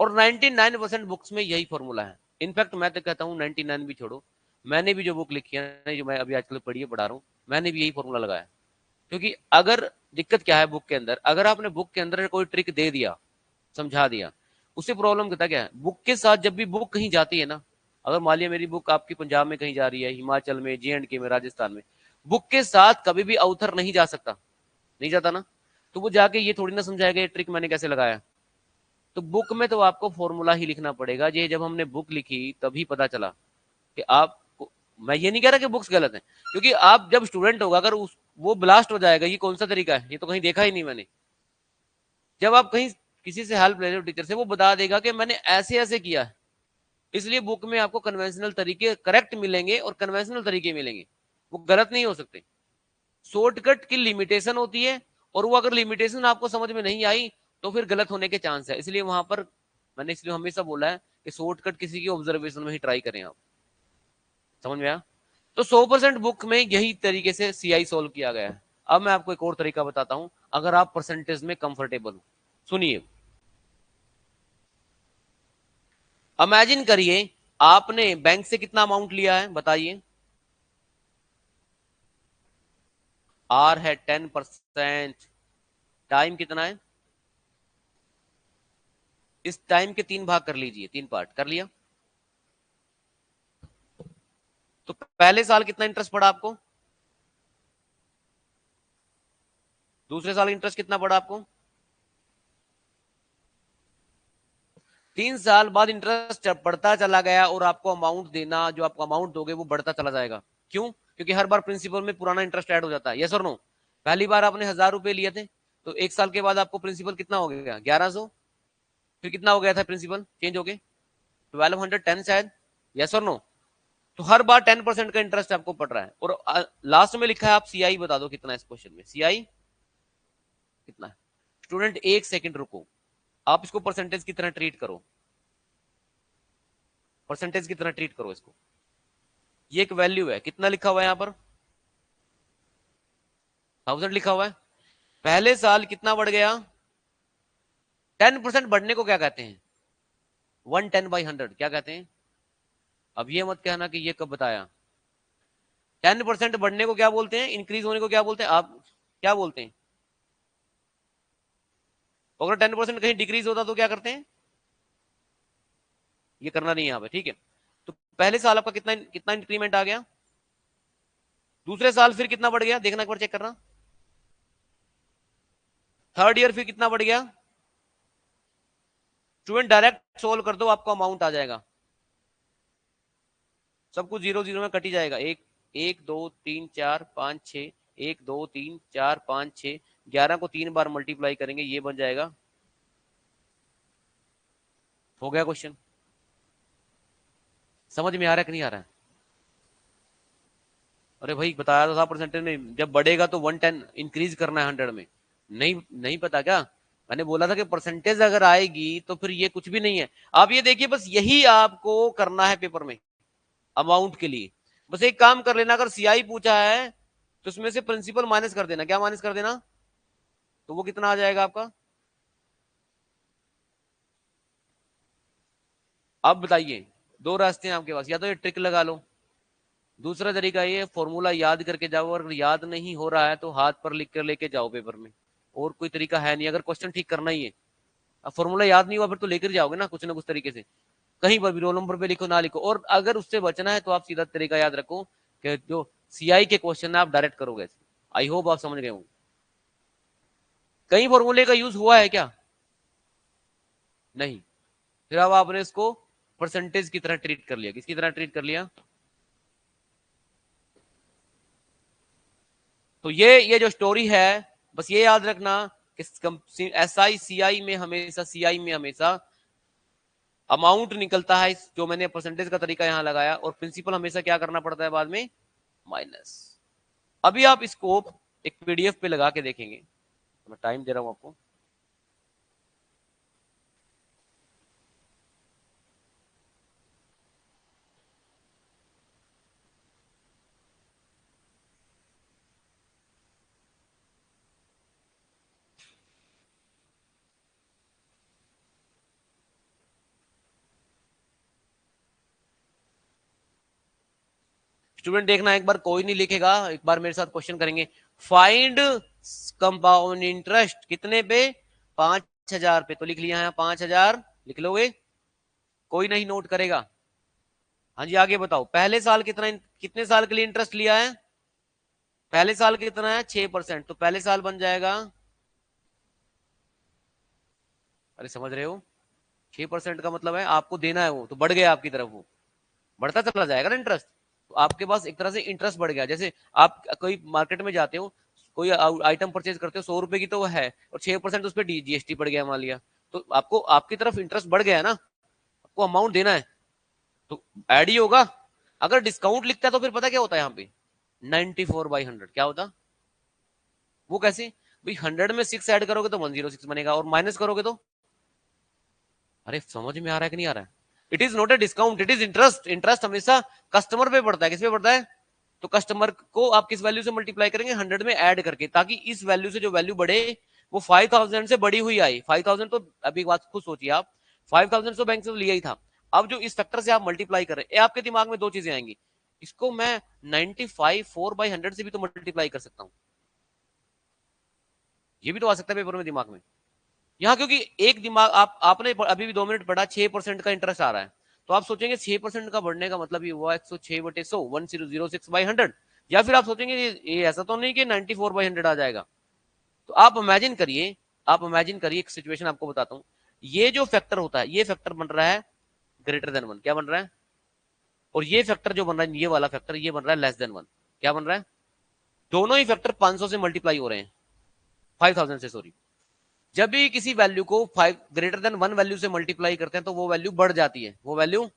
और 99% बुक्स में यही फॉर्मूला है। इनफैक्ट मैं तो कहता हूँ 99 भी छोड़ो, मैंने भी जो बुक लिखी है, जो मैं अभी आजकल पढ़ी है पढ़ा रहा हूँ, मैंने भी यही फॉर्मूला लगाया। क्योंकि अगर दिक्कत क्या है बुक के अंदर, अगर आपने बुक के अंदर कोई ट्रिक दे दिया, समझा दिया, उससे प्रॉब्लम कहता क्या है, बुक के साथ जब भी बुक कहीं जाती है ना, अगर मान लिया मेरी बुक आपकी पंजाब में कहीं जा रही है, हिमाचल में, J&K में, राजस्थान में, बुक के साथ कभी भी ऑथर नहीं जा सकता, नहीं जाता ना। तो वो जाके ये थोड़ी ना समझाएगा ये ट्रिक मैंने कैसे लगाया। तो बुक में तो आपको फॉर्मूला ही लिखना पड़ेगा। ये जब हमने बुक लिखी तभी पता चला कि आप, मैं ये नहीं कह रहा कि बुक्स गलत है, क्योंकि आप जब स्टूडेंट होगा अगर उस वो ब्लास्ट हो जाएगा ये कौन सा तरीका है, ये तो कहीं देखा ही नहीं मैंने। जब आप कहीं किसी से हेल्प ले रहे हो टीचर से, वो बता देगा कि मैंने ऐसे ऐसे किया है। इसलिए बुक में आपको कन्वेंशनल तरीके करेक्ट मिलेंगे और कन्वेंशनल तरीके मिलेंगे, वो गलत नहीं हो सकते। शॉर्टकट की लिमिटेशन होती है, और वो अगर लिमिटेशन आपको समझ में नहीं आई तो फिर गलत होने के चांस है। इसलिए वहां पर मैंने इसलिए हमेशा बोला है कि शॉर्टकट किसी की ऑब्जर्वेशन में ही ट्राई करें आप। समझ में आया। तो 100% बुक में यही तरीके से सीआई सोल्व किया गया है। अब मैं आपको एक और तरीका बताता हूं, अगर आप परसेंटेज में कंफर्टेबल हो। सुनिए, इमेजिन करिए आपने बैंक से कितना अमाउंट लिया है बताइए। आर है 10%, टाइम कितना है, इस टाइम के 3 भाग कर लीजिए, 3 पार्ट कर लिया। तो पहले साल कितना इंटरेस्ट पड़ा आपको, दूसरे साल इंटरेस्ट कितना पड़ा आपको, 3 साल बाद इंटरेस्ट बढ़ता चला गया, और आपको अमाउंट देना, जो आपको अमाउंट दोगे वो बढ़ता चला जाएगा। क्यों, क्योंकि हर बार प्रिंसिपल में पुराना इंटरेस्ट ऐड हो जाता है। यस और नो। पहली बार आपने 1000 रुपए लिए थे, तो 1 साल के बाद आपको प्रिंसिपल कितना हो गया, 1100। फिर कितना हो गया था प्रिंसिपल चेंज हो गए, 1210 शायद। यस और नो। तो हर बार 10% का इंटरेस्ट आपको पड़ रहा है, और लास्ट में लिखा है आप सीआई बता दो कितना है इस क्वेश्चन में, सीआई कितना है। स्टूडेंट 1 सेकंड रुको, आप इसको परसेंटेज की तरह ट्रीट करो, परसेंटेज की तरह ट्रीट करो इसको। ये एक वैल्यू है, कितना लिखा हुआ है यहाँ पर, 1000 लिखा हुआ है। पहले साल कितना बढ़ गया, 10% बढ़ने को क्या कहते हैं, 110/100 क्या कहते हैं। अब ये मत कहना कि ये कब बताया। 10% बढ़ने को क्या बोलते हैं, इंक्रीज होने को क्या बोलते हैं, आप क्या बोलते हैं। अगर 10% कहीं डिक्रीज होता तो क्या करते हैं, ये करना नहीं है यहाँ पे, ठीक है। तो पहले साल आपका कितना कितना इंक्रीमेंट आ गया, दूसरे साल फिर कितना बढ़ गया, देखना एक बार चेक करना। थर्ड ईयर फिर कितना बढ़ गया। स्टूडेंट डायरेक्ट सोल्व कर दो, आपको अमाउंट आ जाएगा, सब कुछ जीरो जीरो में कट ही जाएगा। एक, 1 2 3 4 5 6, 1 2 3 4 5 6, 11 को 3 बार मल्टीप्लाई करेंगे ये बन जाएगा। हो गया क्वेश्चन, समझ में आ रहा है कि नहीं आ रहा है। अरे भाई बताया तो था परसेंटेज में जब बढ़ेगा तो 110 इंक्रीज करना है 100 में। नहीं नहीं पता क्या, मैंने बोला था कि परसेंटेज अगर आएगी तो फिर ये कुछ भी नहीं है। आप ये देखिए, बस यही आपको करना है पेपर में अमाउंट के लिए। बस एक काम कर लेना, अगर सीआई पूछा है तो उसमें से प्रिंसिपल माइनस कर देना, क्या माइनस कर देना, तो वो कितना आ जाएगा आपका। अब बताइए, दो रास्ते हैं आपके पास, या तो ये ट्रिक लगा लो, दूसरा तरीका ये फॉर्मूला याद करके जाओ, और याद नहीं हो रहा है तो हाथ पर लिख कर लेके जाओ पेपर में। और कोई तरीका है नहीं, अगर क्वेश्चन ठीक करना ही है। अब फॉर्मूला याद नहीं हुआ फिर तो लेकर जाओगे ना कुछ तरीके से, कहीं पर भी रोल नंबर पे लिखो ना लिखो। और अगर उससे बचना है तो आप सीधा तरीका याद रखो कि जो सीआई के क्वेश्चन है आप डायरेक्ट करोगे। आई होप आप समझ गए हो। कई फॉर्मूले का यूज हुआ है क्या? नहीं। फिर अब आपने इसको परसेंटेज की तरह ट्रीट कर लिया। किसकी तरह ट्रीट कर लिया? तो ये जो स्टोरी है, बस ये याद रखना कि एस आई सी आई में हमेशा, सी आई में हमेशा अमाउंट निकलता है, जो मैंने परसेंटेज का तरीका यहां लगाया, और प्रिंसिपल हमेशा क्या करना पड़ता है बाद में? माइनस। अभी आप इसको एक पीडीएफ पे लगा के देखेंगे, मैं टाइम दे रहा हूं आपको। स्टूडेंट देखना, एक बार कोई नहीं लिखेगा, एक बार मेरे साथ क्वेश्चन करेंगे। फाइंड कंपाउंड इंटरेस्ट कितने पे? 5,000 पे। तो लिख लिया है 5,000, लिख लोगे? कोई नहीं नोट करेगा? हाँ जी, आगे बताओ। पहले साल कितना, कितने साल के लिए इंटरेस्ट लिया है? पहले साल कितना है? 6%। तो पहले साल बन जाएगा, अरे समझ रहे हो, 6% का मतलब है आपको देना है, वो तो बढ़ गया आपकी तरफ, वो बढ़ता चला जाएगा ना इंटरेस्ट। तो आपके पास एक तरह से इंटरेस्ट बढ़ गया। जैसे आप कोई मार्केट में जाते हो, कोई आइटम परचेज करते हो, 100 रुपए की तो वो है, और 6% उस पर जीएसटी बढ़ गया मान लिया, तो आपको आपकी तरफ इंटरेस्ट बढ़ गया है ना, आपको अमाउंट देना है, तो ऐड ही होगा। अगर डिस्काउंट लिखता है तो फिर पता क्या होता है यहाँ पे? 94/100 क्या होता? वो कैसे भाई? 100 में 6 ऐड करोगे तो 106 बनेगा, और माइनस करोगे तो, अरे समझ में आ रहा है कि नहीं आ रहा है? It is not a discount, it is interest. Interest हमेशा कस्टमर पे पड़ता है। किस पे पड़ता है? तो कस्टमर को आप किस वैल्यू से मल्टीप्लाई करेंगे? 100 में ऐड करके, ताकि इस वैल्यू से जो वैल्यू बढ़े वो 5,000 से बड़ी हुई आई। 5,000 तो अभी बात खुद सोचिए आप, 5,000 तो बैंक से लिया ही था। अब जो इस फैक्टर से आप मल्टीप्लाई कर रहे हैं, आपके दिमाग में दो चीजें आएंगी, इसको मैं 95 4/100 से भी तो मल्टीप्लाई कर सकता हूं, ये भी तो आ सकता है पेपर में दिमाग में। यहाँ क्योंकि एक दिमाग आपने अभी भी 2 मिनट पढ़ा, 6% का इंटरेस्ट आ रहा है, तो आप सोचेंगे 6% का बढ़ने का मतलब ये हुआ 106/100, 1006/100। या फिर आप सोचेंगे ये ऐसा तो नहीं कि 94/100 आ जाएगा। तो आप इमेजिन करिए, आप इमेजिन करिए एक सिचुएशन आपको बताता हूँ। ये जो फैक्टर होता है, ये फैक्टर बन रहा है ग्रेटर देन 1, क्या बन रहा है? और ये फैक्टर जो बन रहा है, ये वाला फैक्टर, ये बन रहा है लेस देन 1, क्या बन रहा है? दोनों ही फैक्टर 500 से मल्टीप्लाई हो रहे हैं, 5,000 से, सॉरी। जब भी किसी वैल्यू को 5 ग्रेटर देन 1 वैल्यू से मल्टीप्लाई करते हैं तो वो वैल्यू बढ़ जाती है, वो वैल्यू।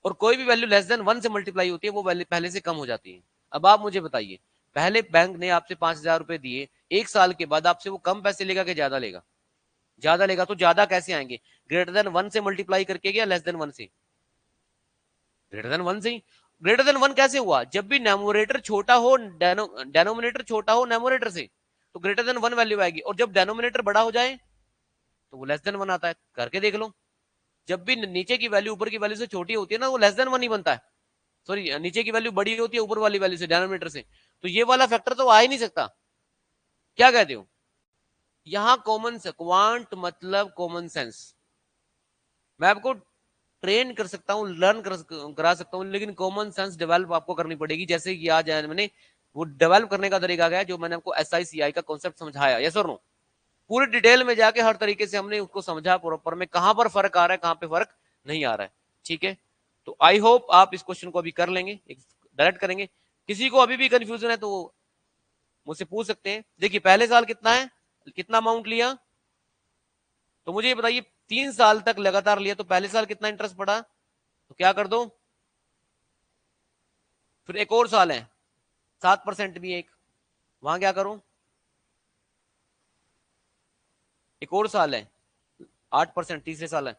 और कोई भी वैल्यू लेस देन 1 से मल्टीप्लाई होती है, वो वैल्यू पहले से कम हो जाती है। अब आप मुझे बताइए, पहले बैंक ने आपसे 5,000 रुपए दिए, एक साल के बाद आपसे वो कम पैसे लेगा कि ज्यादा लेगा? ज्यादा लेगा। तो ज्यादा कैसे आएंगे? ग्रेटर देन 1 से मल्टीप्लाई करके, या लेस देन 1 से? ग्रेटर देन 1 से ही। ग्रेटर देन 1 कैसे हुआ? जब भी न्यूमरेटर छोटा हो, डेनोमिनेटर छोटा हो न्यूमरेटर से, तो ग्रेटर देन 1 वैल्यू आएगी, और जब डेनोमिनेटर बड़ा हो जाए तो वो लेस देन 1 आता है। करके देख लो। जब भी नीचे की वैल्यू ऊपर की वैल्यू से छोटी होती है ना, वो लेस देन 1 ही बनता है। सॉरी, नीचे की वैल्यू बड़ी होती है ऊपर वाली वैल्यू से, डेनोमिनेटर से, तो ये वाला फैक्टर तो आ ही नहीं सकता। क्या कहते हो? यहां कॉमन से क्वांट मतलब कॉमन सेंस। मैं आपको ट्रेन कर सकता हूँ, लर्न करा सकता हूँ, लेकिन कॉमन सेंस डेवलप आपको करनी पड़ेगी। जैसे कि आज मैंने वो डेवलप करने का तरीका गया, जो मैंने आपको एस आई सी आई का कॉन्सेप्ट समझाया, यस और नो? पूरी डिटेल में जाके हर तरीके से हमने उसको समझा प्रॉपर में, कहां पर फर्क आ रहा है, कहां पे फर्क नहीं आ रहा है। ठीक है, तो आई होप आप इस क्वेश्चन को अभी कर लेंगे, डायरेक्ट करेंगे। किसी को अभी भी कंफ्यूजन है तो मुझसे पूछ सकते हैं। देखिए पहले साल कितना है, कितना अमाउंट लिया, तो मुझे ये बताइए, 3 साल तक लगातार लिया, तो पहले साल कितना इंटरेस्ट पड़ा? तो क्या कर दो, फिर एक और साल है, 7% भी एक, वहां क्या करूं? एक और साल है, 8%, तीसरे साल है।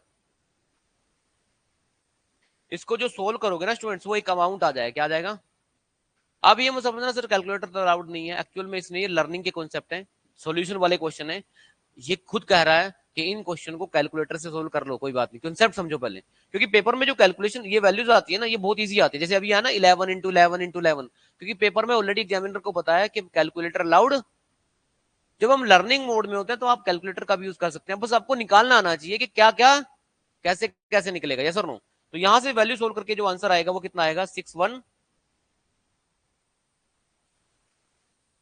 इसको जो सोल्व करोगे ना स्टूडेंट्स, वो एक अमाउंट आ जाएगा। क्या आ जाएगा? अब ये मत समझना सर कैलकुलेटर तो अलाउड नहीं है, एक्चुअल में इसमें ये लर्निंग के कॉन्सेप्ट है, सॉल्यूशन वाले क्वेश्चन है। ये खुद कह रहा है कि इन क्वेश्चन को कैलकुलेटर से सोल्व कर लो, कोई बात नहीं, कॉन्सेप्ट समझो पहले। क्योंकि पेपर में जो कैलकुलेशन ये वैल्यूज आती है ना, ये बहुत ईजी आती है। जैसे अभी है ना 11 × 11 × 11, क्योंकि पेपर में ऑलरेडी एग्जामिनर को बताया कि कैलकुलेटर अलाउड। जब हम लर्निंग मोड में होते हैं तो आप कैलकुलेटर का भी यूज कर सकते हैं, बस आपको निकालना आना चाहिए कि क्या क्या कैसे कैसे निकलेगा, यस और नो? तो यहां से वैल्यू सोल्व करके जो आंसर आएगा वो कितना आएगा? 61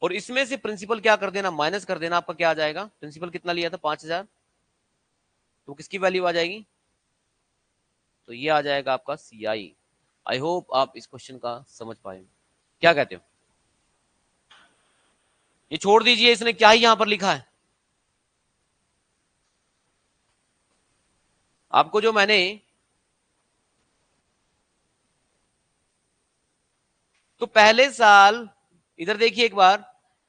और इसमें से प्रिंसिपल क्या कर देना, माइनस कर देना, आपका क्या आ जाएगा, प्रिंसिपल कितना लिया था 5,000, तो किसकी वैल्यू आ जाएगी, तो ये आ जाएगा आपका CI। आई होप आप इस क्वेश्चन का समझ पाए, क्या कहते हो। ये छोड़ दीजिए, इसने क्या ही यहां पर लिखा है, आपको जो मैंने, तो पहले साल, इधर देखिए एक बार,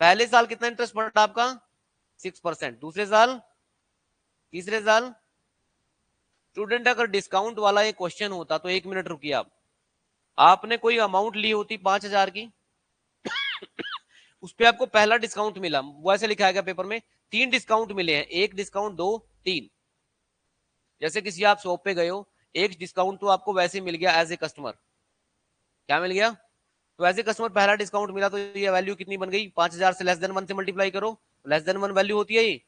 पहले साल कितना इंटरेस्ट पड़ा आपका 6%, दूसरे साल, तीसरे साल। स्टूडेंट अगर डिस्काउंट वाला ये क्वेश्चन होता तो 1 मिनट रुकिए आप, आपने कोई अमाउंट ली होती 5,000 की, उस पर आपको पहला डिस्काउंट मिला, वो ऐसे लिखा है पेपर में, 3 डिस्काउंट मिले हैं, 1 डिस्काउंट, 2, 3। जैसे किसी आप शॉप पे गए हो, एक डिस्काउंट तो आपको वैसे मिल गया एज ए कस्टमर, क्या मिल गया, तो एज ए कस्टमर पहला डिस्काउंट मिला, तो ये वैल्यू कितनी बन गई, 5,000 से लेस देन 1 से मल्टीप्लाई करो, लेस देन 1 वैल्यू होती है ये,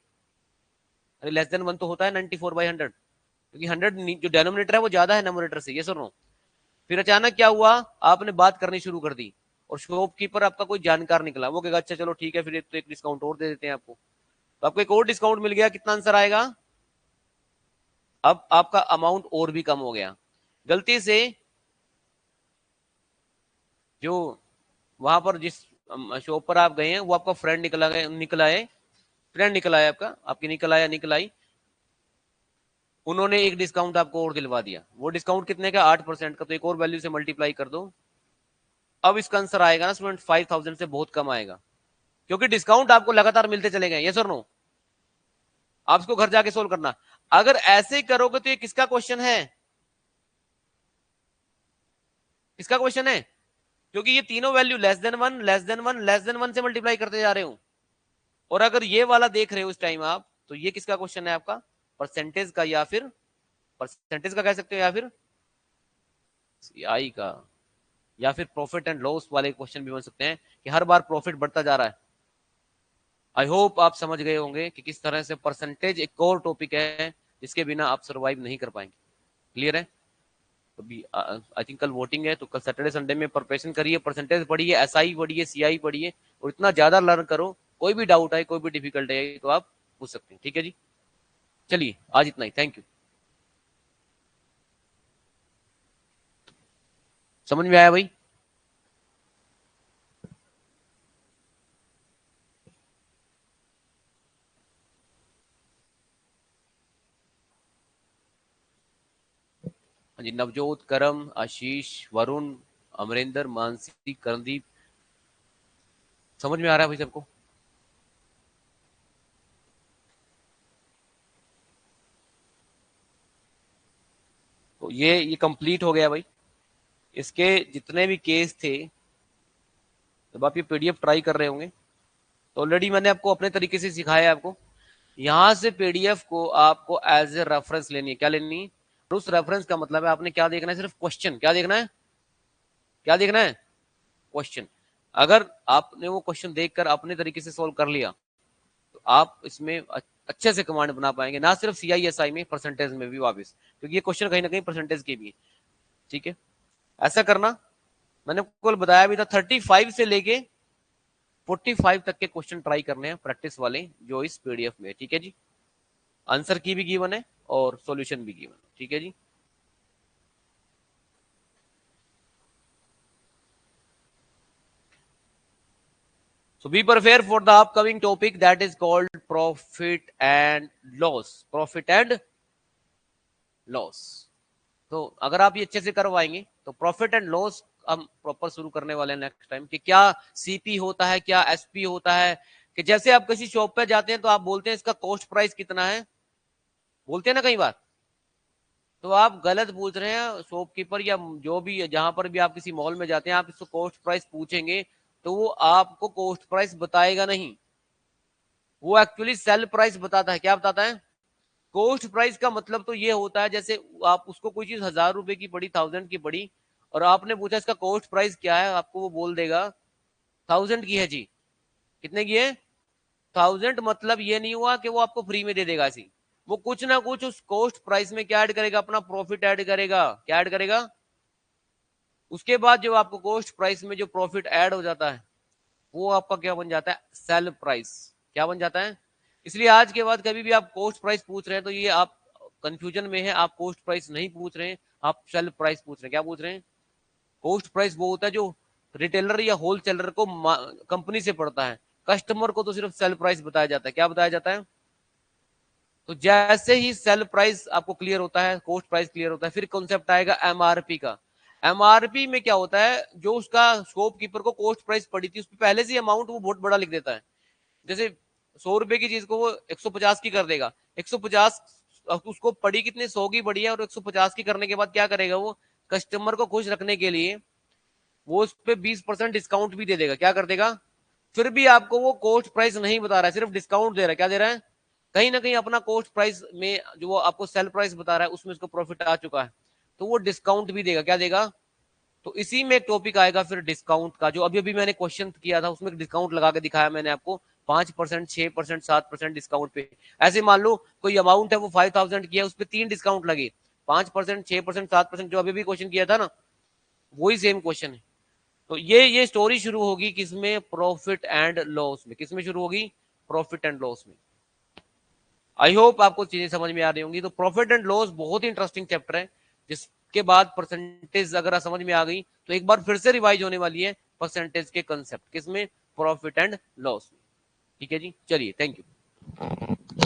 अरे लेस देन 1 तो होता है 94/100, क्योंकि 100 जो डेनोमिनेटर है वो ज्यादा है नोमिनेटर से, ये सुनो। फिर अचानक क्या हुआ, आपने बात करनी शुरू कर दी, और शॉपकीपर आपका कोई जानकार निकला, वो कहेगा अच्छा चलो ठीक है, फिर एक डिस्काउंट और दे देते हैं आपको, तो आपको एक और डिस्काउंट मिल गया, कितना आंसर आएगा, अब आपका अमाउंट और भी कम हो गया, गलती से जो वहां पर जिस शॉप पर आप गए हैं वो आपका फ्रेंड निकला है, फ्रेंड निकला है आपका, आपकी निकल आई, उन्होंने एक डिस्काउंट आपको और दिलवा दिया, वो डिस्काउंट कितने का 8% का, तो एक और वैल्यू से मल्टीप्लाई कर दो, अब इसका आंसर आएगा ना स्टूडेंट 5,000 से बहुत कम आएगा, क्योंकि डिस्काउंट आपको लगातार मिलते चले गए, यस और नो। आप इसको घर जाके सोल्व करना, अगर ऐसे करोगे तो ये किसका क्वेश्चन है, किसका क्वेश्चन है, क्योंकि ये तीनों value less than 1, less than 1, less than 1 से मल्टीप्लाई करते जा रहे हो, और अगर ये वाला देख रहे हो इस टाइम आप, तो ये किसका क्वेश्चन है आपका, परसेंटेज का, या फिर परसेंटेज का कह सकते हो, या फिर CI का, या फिर प्रॉफिट एंड लॉस वाले क्वेश्चन भी बन सकते हैं, कि हर बार प्रॉफिट बढ़ता जा रहा है। आई होप आप समझ गए होंगे कि किस तरह से परसेंटेज एक और टॉपिक है जिसके बिना आप सर्वाइव नहीं कर पाएंगे, क्लियर है। तो भी आई थिंक कल वोटिंग है, तो कल सैटरडे संडे में प्रिपरेशन करिए, परसेंटेज पढ़िए, SI पढ़िए, CI पढ़िए, और इतना ज्यादा लर्न करो, कोई भी डाउट है, कोई भी डिफिकल्ट है तो आप पूछ सकते हैं, ठीक है जी। चलिए आज इतना ही, थैंक यू। समझ में आया भाई। हाँ जी, नवजोत, करम, आशीष, वरुण, अमरिंदर, मानसी, करनदीप, समझ में आ रहा है भाई सबको। तो ये कंप्लीट हो गया भाई, इसके जितने भी केस थे, जब आप ये PDF ट्राई कर रहे होंगे, तो ऑलरेडी मैंने आपको अपने तरीके से सिखाया है आपको, यहां से PDF को आपको एज ए रेफरेंस लेनी है, क्या लेनी है, और उस रेफरेंस का मतलब है आपने क्या देखना है, सिर्फ क्वेश्चन, क्या देखना है, क्या देखना है, क्वेश्चन। अगर आपने वो क्वेश्चन देखकर अपने तरीके से सोल्व कर लिया, तो आप इसमें अच्छे से कमांड बना पाएंगे, ना सिर्फ CI SI में, परसेंटेज में भी वापस, क्योंकि ये क्वेश्चन कहीं ना कहीं परसेंटेज के भी है, ठीक है। ऐसा करना, मैंने आपको बताया भी था, 35 से लेके 45 तक के क्वेश्चन ट्राई करने हैं प्रैक्टिस वाले, जो इस PDF में है, ठीक है जी। आंसर की भी गिवन है और सॉल्यूशन भी गिवन, ठीक है जी। So be prepared for the upcoming topic that is called profit and loss. Profit and loss. तो अगर आप ये अच्छे से करवाएंगे तो प्रॉफिट एंड लॉस हम प्रॉपर शुरू करने वाले हैं नेक्स्ट टाइम, कि क्या CP होता है, क्या SP होता है, कि जैसे आप किसी शॉप पे जाते हैं तो आप बोलते हैं इसका कॉस्ट प्राइस कितना है, बोलते हैं ना कई बार, तो आप गलत पूछ रहे हैं, शॉपकीपर या जो भी, जहां पर भी आप किसी मॉल में जाते हैं, आप इसको कॉस्ट प्राइस पूछेंगे तो वो आपको कॉस्ट प्राइस बताएगा नहीं, वो एक्चुअली सेल प्राइस बताता है, क्या बताता है, कॉस्ट प्राइस का मतलब तो ये होता है, जैसे आप उसको कोई चीज 1,000 रुपए की पड़ी, 1000 की पड़ी, और आपने पूछा इसका कॉस्ट प्राइस क्या है, आपको वो बोल देगा 1000 की है जी, कितने की है 1000, मतलब ये नहीं हुआ कि वो आपको फ्री में दे देगा ऐसी, वो कुछ ना कुछ उस कॉस्ट प्राइस में क्या ऐड करेगा, अपना प्रॉफिट ऐड करेगा, क्या ऐड करेगा, उसके बाद जो आपको कॉस्ट प्राइस में जो प्रॉफिट ऐड हो जाता है, वो आपका क्या बन जाता है, सेल प्राइस। क्या बन जाता है? इसलिए आज के बाद कभी भी आप कॉस्ट प्राइस पूछ रहे हैं तो ये आप कंफ्यूजन में है, आप कॉस्ट प्राइस नहीं पूछ रहे हैं, आप सेल प्राइस पूछ रहे हैं। क्या पूछ रहे हैं? कॉस्ट प्राइस वो होता है जो रिटेलर या होलसेलर को कंपनी से पड़ता है, कस्टमर को तो सिर्फ सेल प्राइस बताया जाता है। क्या बताया जाता है? तो जैसे ही सेल प्राइस आपको क्लियर होता है, कॉस्ट प्राइस क्लियर होता है, फिर कॉन्सेप्ट आएगा एमआरपी का। एमआरपी में क्या होता है, जो उसका शॉप कीपर को कॉस्ट प्राइस पड़ी थी उस पर पहले से अमाउंट वो बहुत बड़ा लिख देता है। जैसे 100 रुपए की चीज को वो 150 की कर देगा। 150 उसको पड़ी कितनी, 100 की पड़ी है, और 150 की करने के बाद क्या करेगा वो, कस्टमर को खुश रखने के लिए वो उस पर 20% डिस्काउंट भी दे देगा। क्या कर देगा? फिर भी आपको वो कॉस्ट प्राइस नहीं बता रहा है, सिर्फ डिस्काउंट दे रहा है। क्या दे रहा है? कहीं ना कहीं अपना कॉस्ट प्राइस में जो वो आपको सेल प्राइस बता रहा है उसमें उसको प्रॉफिट आ चुका है, तो वो डिस्काउंट भी देगा। क्या देगा? तो इसी में एक टॉपिक आएगा फिर डिस्काउंट का, जो अभी अभी मैंने क्वेश्चन किया था उसमें डिस्काउंट लगा के दिखाया मैंने आपको, 5%, 6%, 7% डिस्काउंट पे। ऐसे मान लो कोई अमाउंट है वो 5000 की है, उस पर 3 डिस्काउंट लगे, 5%, 6%, 7%, जो अभी भी क्वेश्चन किया था ना, वही सेम क्वेश्चन है। तो ये स्टोरी शुरू होगी किसमें, प्रॉफिट एंड लॉस में। किसमें शुरू होगी? प्रॉफिट एंड लॉस में। आई होप आपको चीजें समझ में आ रही होंगी। तो प्रॉफिट एंड लॉस बहुत ही इंटरेस्टिंग चैप्टर है, जिसके बाद परसेंटेज अगर समझ में आ गई तो एक बार फिर से रिवाइज होने वाली है परसेंटेज के कंसेप्ट। किसमें? प्रॉफिट एंड लॉस में। ठीक है जी, चलिए, थैंक यू।